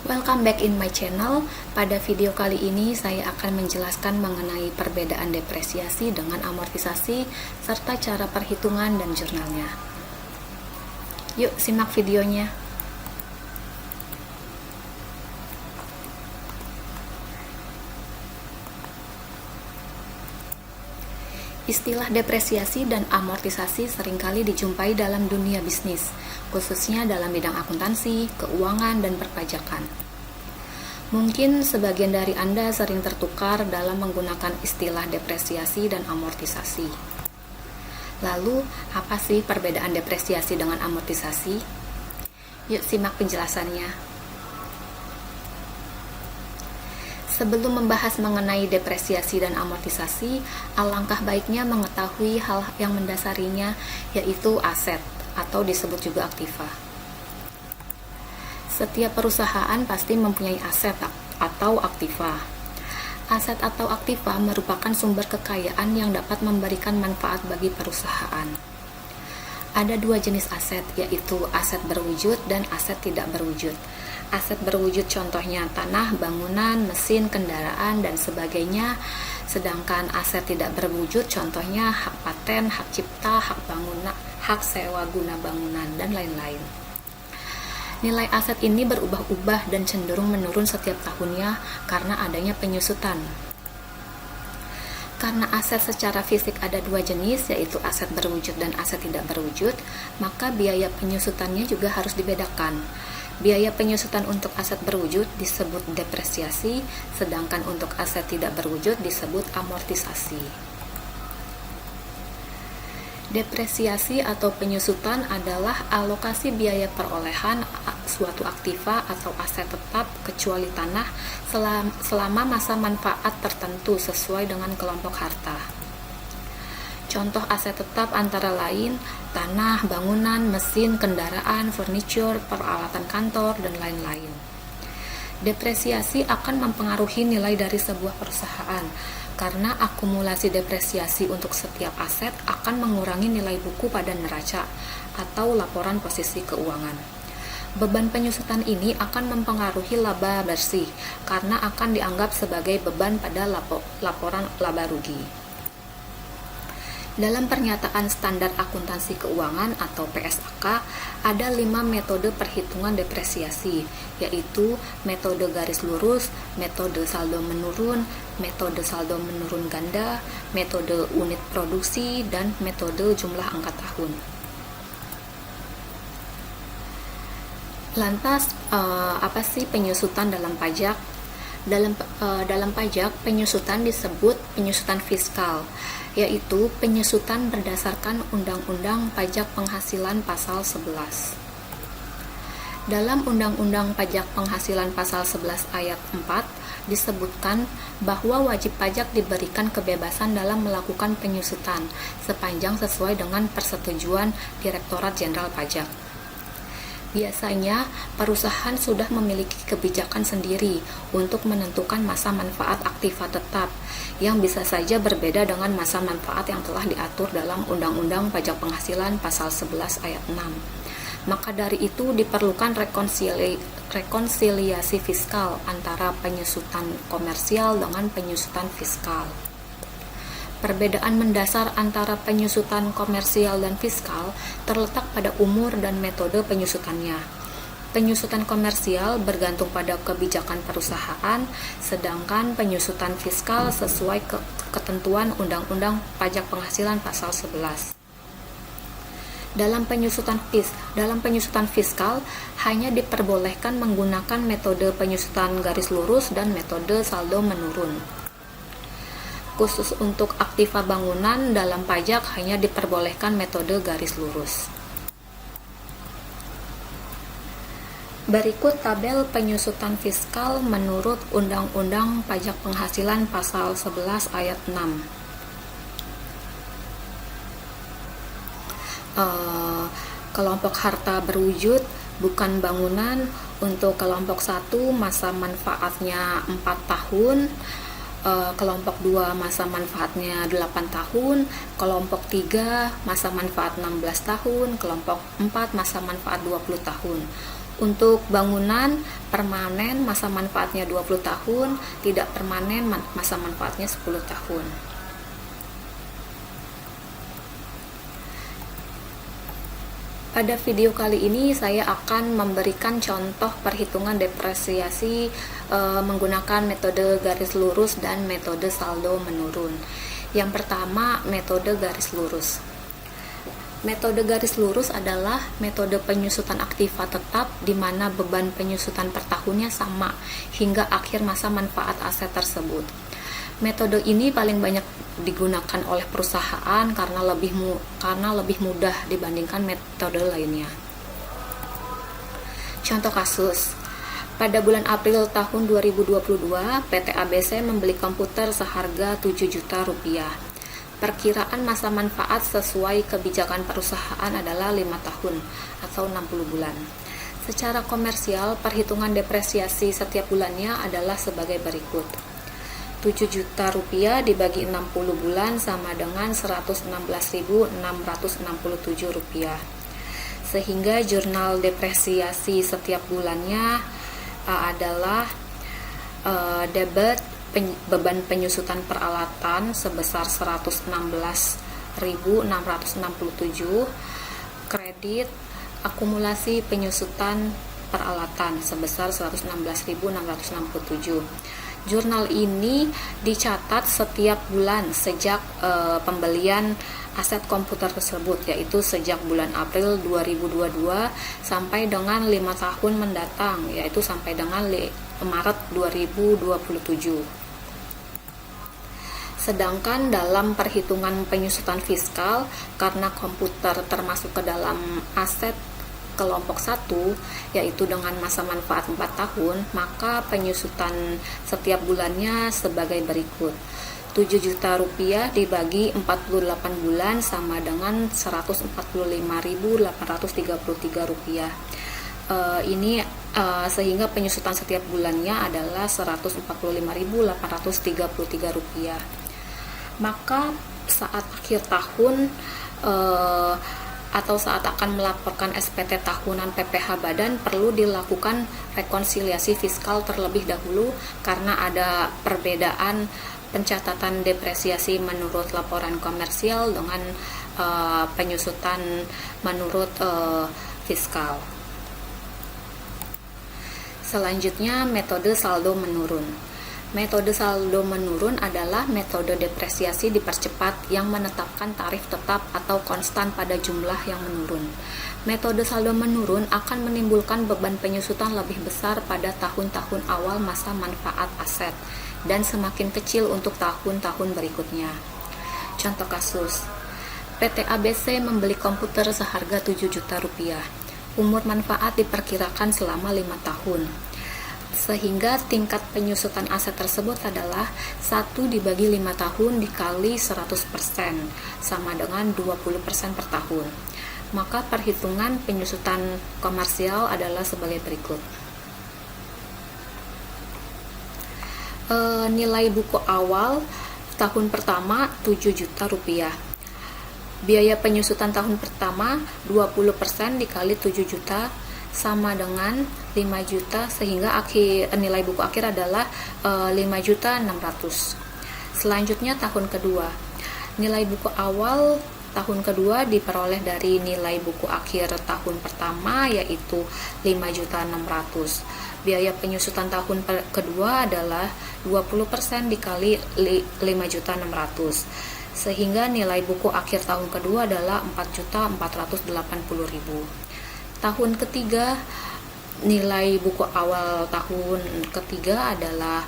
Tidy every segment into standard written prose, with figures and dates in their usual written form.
Welcome back in my channel. Pada video kali ini saya akan menjelaskan mengenai perbedaan depresiasi dengan amortisasi serta cara perhitungan dan jurnalnya. Yuk simak videonya. Istilah depresiasi dan amortisasi seringkali dijumpai dalam dunia bisnis, khususnya dalam bidang akuntansi, keuangan, dan perpajakan. Mungkin sebagian dari Anda sering tertukar dalam menggunakan istilah depresiasi dan amortisasi. Lalu, apa sih perbedaan depresiasi dengan amortisasi? Yuk simak penjelasannya. Sebelum membahas mengenai depresiasi dan amortisasi, alangkah baiknya mengetahui hal yang mendasarinya, yaitu aset atau disebut juga aktiva. Setiap perusahaan pasti mempunyai aset atau aktiva. Aset atau aktiva merupakan sumber kekayaan yang dapat memberikan manfaat bagi perusahaan. Ada dua jenis aset, yaitu aset berwujud dan aset tidak berwujud. Aset berwujud contohnya tanah, bangunan, mesin, kendaraan, dan sebagainya. Sedangkan aset tidak berwujud contohnya hak paten, hak cipta, hak bangunan, hak sewa guna bangunan, dan lain-lain. Nilai aset ini berubah-ubah dan cenderung menurun setiap tahunnya karena adanya penyusutan. Karena aset secara fisik ada dua jenis, yaitu aset berwujud dan aset tidak berwujud, maka biaya penyusutannya juga harus dibedakan. Biaya penyusutan untuk aset berwujud disebut depresiasi, sedangkan untuk aset tidak berwujud disebut amortisasi. Depresiasi atau penyusutan adalah alokasi biaya perolehan suatu aktiva atau aset tetap kecuali tanah selama masa manfaat tertentu sesuai dengan kelompok harta. Contoh aset tetap antara lain tanah, bangunan, mesin, kendaraan, furniture, peralatan kantor, dan lain-lain. Depresiasi akan mempengaruhi nilai dari sebuah perusahaan karena akumulasi depresiasi untuk setiap aset akan mengurangi nilai buku pada neraca atau laporan posisi keuangan. Beban penyusutan ini akan mempengaruhi laba bersih karena akan dianggap sebagai beban pada laporan laba rugi. Dalam pernyataan standar akuntansi keuangan atau PSAK, ada 5 metode perhitungan depresiasi, yaitu metode garis lurus, metode saldo menurun ganda, metode unit produksi, dan metode jumlah angka tahun. Lantas, apa sih penyusutan dalam pajak? Dalam pajak, penyusutan disebut penyusutan fiskal, yaitu penyusutan berdasarkan Undang-Undang Pajak Penghasilan Pasal 11. Dalam Undang-Undang Pajak Penghasilan Pasal 11 Ayat 4 disebutkan bahwa wajib pajak diberikan kebebasan dalam melakukan penyusutan sepanjang sesuai dengan persetujuan Direktorat Jenderal Pajak. Biasanya, perusahaan sudah memiliki kebijakan sendiri untuk menentukan masa manfaat aktiva tetap, yang bisa saja berbeda dengan masa manfaat yang telah diatur dalam Undang-Undang Pajak Penghasilan Pasal 11 Ayat 6. Maka dari itu diperlukan rekonsiliasi fiskal antara penyusutan komersial dengan penyusutan fiskal. Perbedaan mendasar antara penyusutan komersial dan fiskal terletak pada umur dan metode penyusutannya. Penyusutan komersial bergantung pada kebijakan perusahaan, sedangkan penyusutan fiskal sesuai ketentuan Undang-Undang Pajak Penghasilan Pasal 11. Dalam penyusutan fiskal hanya diperbolehkan menggunakan metode penyusutan garis lurus dan metode saldo menurun. Khusus untuk aktiva bangunan dalam pajak hanya diperbolehkan metode garis lurus. Berikut tabel penyusutan fiskal menurut Undang-Undang Pajak Penghasilan Pasal 11 Ayat 6. Kelompok harta berwujud bukan bangunan. Untuk kelompok 1 masa manfaatnya 4 tahun, kelompok 2 masa manfaatnya 8 tahun, kelompok 3 masa manfaat 16 tahun, kelompok 4 masa manfaat 20 tahun. Untuk bangunan permanen masa manfaatnya 20 tahun, tidak permanen masa manfaatnya 10 tahun. Pada video kali ini saya akan memberikan contoh perhitungan depresiasi menggunakan metode garis lurus dan metode saldo menurun. Yang pertama, metode garis lurus. Metode garis lurus adalah metode penyusutan aktiva tetap di mana beban penyusutan per tahunnya sama hingga akhir masa manfaat aset tersebut. Metode ini paling banyak digunakan oleh perusahaan karena lebih mudah dibandingkan metode lainnya. Contoh kasus. Pada bulan April tahun 2022, PT ABC membeli komputer seharga 7 juta rupiah. Perkiraan masa manfaat sesuai kebijakan perusahaan adalah 5 tahun atau 60 bulan. Secara komersial, perhitungan depresiasi setiap bulannya adalah sebagai berikut. 7 juta rupiah dibagi 60 bulan sama dengan 116.667 rupiah. Sehingga jurnal depresiasi setiap bulannya adalah debit beban penyusutan peralatan sebesar 116.667, kredit akumulasi penyusutan peralatan sebesar 116.667. Jurnal ini dicatat setiap bulan sejak pembelian aset komputer tersebut, yaitu sejak bulan April 2022 sampai dengan 5 tahun mendatang, yaitu sampai dengan Maret 2027. Sedangkan dalam perhitungan penyusutan fiskal, karena komputer termasuk ke dalam aset kelompok 1, yaitu dengan masa manfaat 4 tahun, maka penyusutan setiap bulannya sebagai berikut. 7 juta rupiah dibagi 48 bulan sama dengan 145.833 rupiah. Sehingga penyusutan setiap bulannya adalah 145.833 rupiah. Maka saat akhir tahun atau saat akan melaporkan SPT tahunan PPh Badan perlu dilakukan rekonsiliasi fiskal terlebih dahulu karena ada perbedaan pencatatan depresiasi menurut laporan komersial dengan penyusutan menurut fiskal. Selanjutnya, metode saldo menurun. Metode saldo menurun adalah metode depresiasi dipercepat yang menetapkan tarif tetap atau konstan pada jumlah yang menurun. Metode saldo menurun akan menimbulkan beban penyusutan lebih besar pada tahun-tahun awal masa manfaat aset dan semakin kecil untuk tahun-tahun berikutnya. Contoh kasus, PT ABC membeli komputer seharga 7 juta rupiah. Umur manfaat diperkirakan selama 5 tahun. Sehingga tingkat penyusutan aset tersebut adalah 1 dibagi 5 tahun dikali 100% sama dengan 20% per tahun. Maka perhitungan penyusutan komersial adalah sebagai berikut. Nilai buku awal tahun pertama 7 juta rupiah. Biaya penyusutan tahun pertama 20% dikali 7 juta sama dengan 5 juta sehingga nilai buku akhir adalah 5.600.000. Selanjutnya tahun kedua. Nilai buku awal tahun kedua diperoleh dari nilai buku akhir tahun pertama yaitu 5.600.000. Biaya penyusutan tahun kedua adalah 20% dikali 5.600.000. Sehingga nilai buku akhir tahun kedua adalah 4.480.000. Tahun ketiga, nilai buku awal tahun ketiga adalah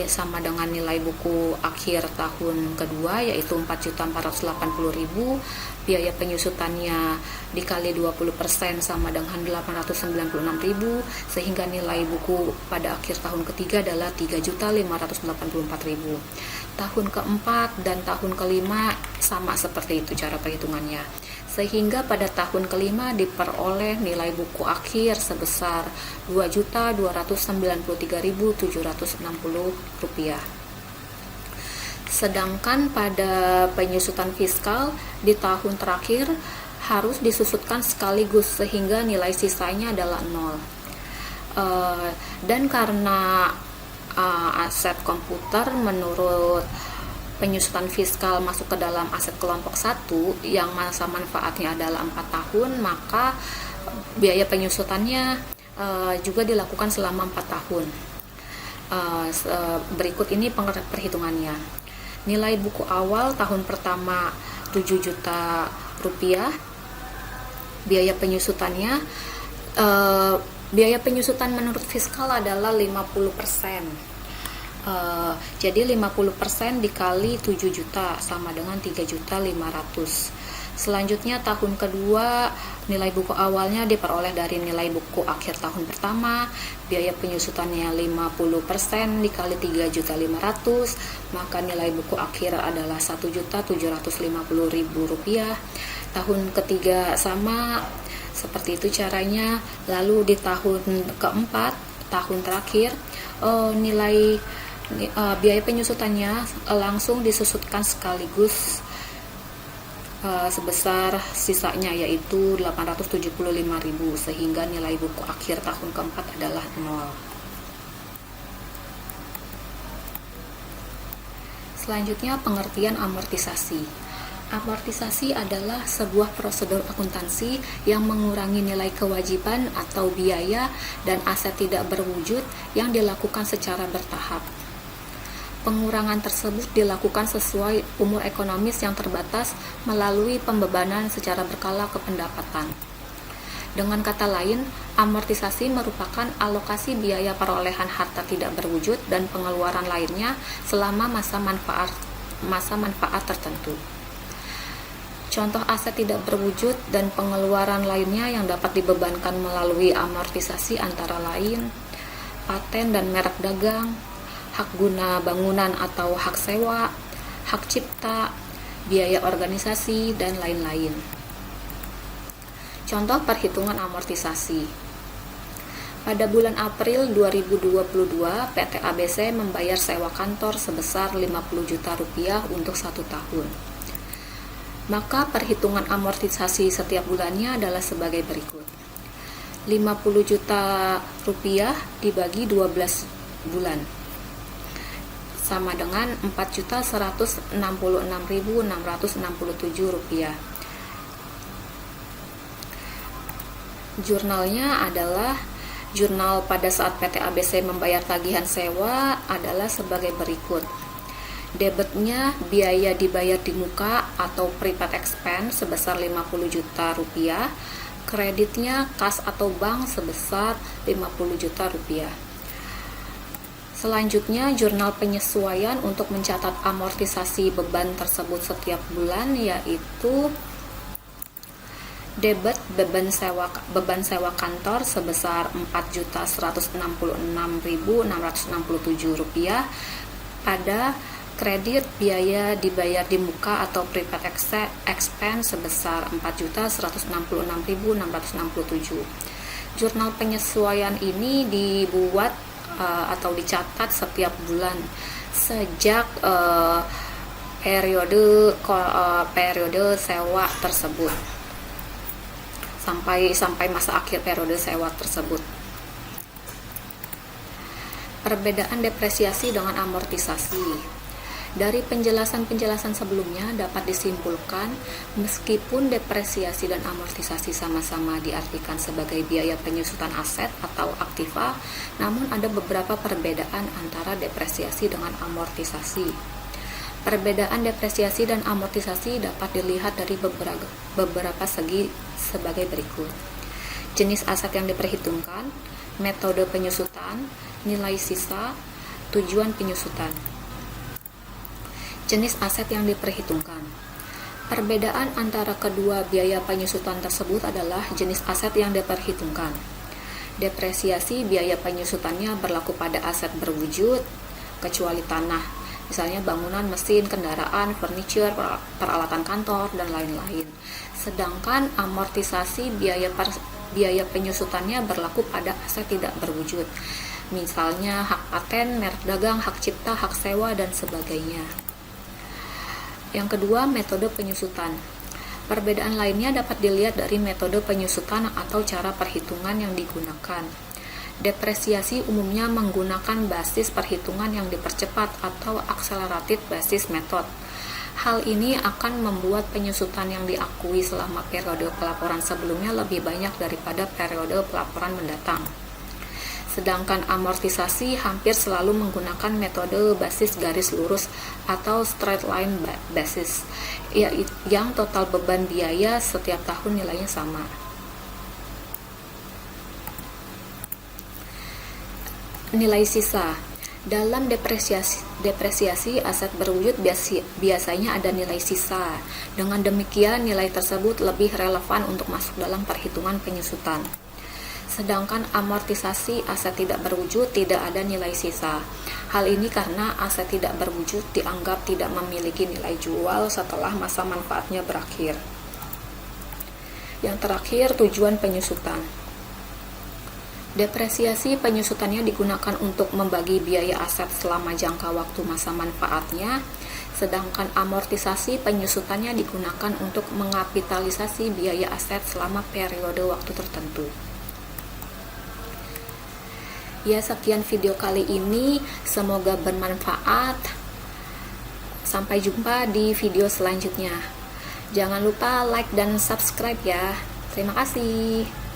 sama dengan nilai buku akhir tahun kedua yaitu 4.480.000. Biaya penyusutannya dikali 20% sama dengan 896.000 sehingga nilai buku pada akhir tahun ketiga adalah 3.584.000. Tahun keempat dan tahun kelima sama seperti itu cara perhitungannya. Sehingga pada tahun kelima diperoleh nilai buku akhir sebesar Rp2.293.760. Sedangkan pada penyusutan fiskal di tahun terakhir harus disusutkan sekaligus sehingga nilai sisanya adalah 0. Dan karena aset komputer menurut penyusutan fiskal masuk ke dalam aset kelompok 1 yang masa manfaatnya adalah 4 tahun, maka biaya penyusutannya juga dilakukan selama 4 tahun. Berikut ini perhitungannya. Nilai buku awal tahun pertama 7 juta rupiah. Biaya penyusutannya, biaya penyusutan menurut fiskal adalah 50%. Jadi 50% dikali 7 juta sama dengan 3.500.000. Selanjutnya tahun kedua nilai buku awalnya diperoleh dari nilai buku akhir tahun pertama. Biaya penyusutannya 50% dikali 3.500.000, maka nilai buku akhir adalah 1.750.000 rupiah. Tahun ketiga sama seperti itu caranya. Lalu di tahun keempat, tahun terakhir, biaya penyusutannya langsung disusutkan sekaligus sebesar sisanya, yaitu 875.000, sehingga nilai buku akhir tahun keempat adalah 0. Selanjutnya, pengertian amortisasi. Amortisasi adalah sebuah prosedur akuntansi yang mengurangi nilai kewajiban atau biaya dan aset tidak berwujud yang dilakukan secara bertahap. Pengurangan tersebut dilakukan sesuai umur ekonomis yang terbatas melalui pembebanan secara berkala ke pendapatan. Dengan kata lain, amortisasi merupakan alokasi biaya perolehan harta tidak berwujud dan pengeluaran lainnya selama masa manfaat tertentu. Contoh aset tidak berwujud dan pengeluaran lainnya yang dapat dibebankan melalui amortisasi antara lain paten dan merek dagang, hak guna bangunan atau hak sewa, hak cipta, biaya organisasi, dan lain-lain. Contoh perhitungan amortisasi. Pada bulan April 2022, PT ABC membayar sewa kantor sebesar 50 juta rupiah untuk 1 tahun. Maka perhitungan amortisasi setiap bulannya adalah sebagai berikut. 50 juta rupiah dibagi 12 bulan sama dengan 4.166.667 rupiah. Jurnalnya adalah jurnal pada saat PT ABC membayar tagihan sewa adalah sebagai berikut. Debitnya biaya dibayar di muka atau prepaid expense sebesar 50 juta rupiah, kreditnya kas atau bank sebesar 50 juta rupiah. Selanjutnya, jurnal penyesuaian untuk mencatat amortisasi beban tersebut setiap bulan, yaitu debit beban sewa kantor sebesar 4.166.667 rupiah pada kredit biaya dibayar di muka atau prepaid expense sebesar 4.166.667. Jurnal penyesuaian ini dibuat atau dicatat setiap bulan sejak periode sewa tersebut sampai masa akhir periode sewa tersebut. Perbedaan depresiasi dengan amortisasi. Dari penjelasan-penjelasan sebelumnya dapat disimpulkan, meskipun depresiasi dan amortisasi sama-sama diartikan sebagai biaya penyusutan aset atau aktiva, namun ada beberapa perbedaan antara depresiasi dengan amortisasi. Perbedaan depresiasi dan amortisasi dapat dilihat dari beberapa segi sebagai berikut. Jenis aset yang diperhitungkan, metode penyusutan, nilai sisa, tujuan penyusutan. Jenis aset yang diperhitungkan. Perbedaan antara kedua biaya penyusutan tersebut adalah jenis aset yang diperhitungkan. Depresiasi biaya penyusutannya berlaku pada aset berwujud, kecuali tanah, misalnya bangunan, mesin, kendaraan, furniture, peralatan kantor, dan lain-lain. Sedangkan amortisasi biaya penyusutannya berlaku pada aset tidak berwujud, misalnya hak paten, merek dagang, hak cipta, hak sewa, dan sebagainya. Yang kedua, metode penyusutan. Perbedaan lainnya dapat dilihat dari metode penyusutan atau cara perhitungan yang digunakan. Depresiasi umumnya menggunakan basis perhitungan yang dipercepat atau accelerated basis method. Hal ini akan membuat penyusutan yang diakui selama periode pelaporan sebelumnya lebih banyak daripada periode pelaporan mendatang. Sedangkan amortisasi hampir selalu menggunakan metode basis garis lurus atau straight line basis, yang total beban biaya setiap tahun nilainya sama. Nilai sisa. Dalam depresiasi aset berwujud biasanya ada nilai sisa. Dengan demikian, nilai tersebut lebih relevan untuk masuk dalam perhitungan penyusutan. Sedangkan amortisasi aset tidak berwujud tidak ada nilai sisa. Hal ini karena aset tidak berwujud dianggap tidak memiliki nilai jual setelah masa manfaatnya berakhir. Yang terakhir, tujuan penyusutan. Depresiasi penyusutannya digunakan untuk membagi biaya aset selama jangka waktu masa manfaatnya, sedangkan amortisasi penyusutannya digunakan untuk mengapitalisasi biaya aset selama periode waktu tertentu. Ya, sekian video kali ini, semoga bermanfaat. Sampai jumpa di video selanjutnya. Jangan lupa like dan subscribe ya. Terima kasih.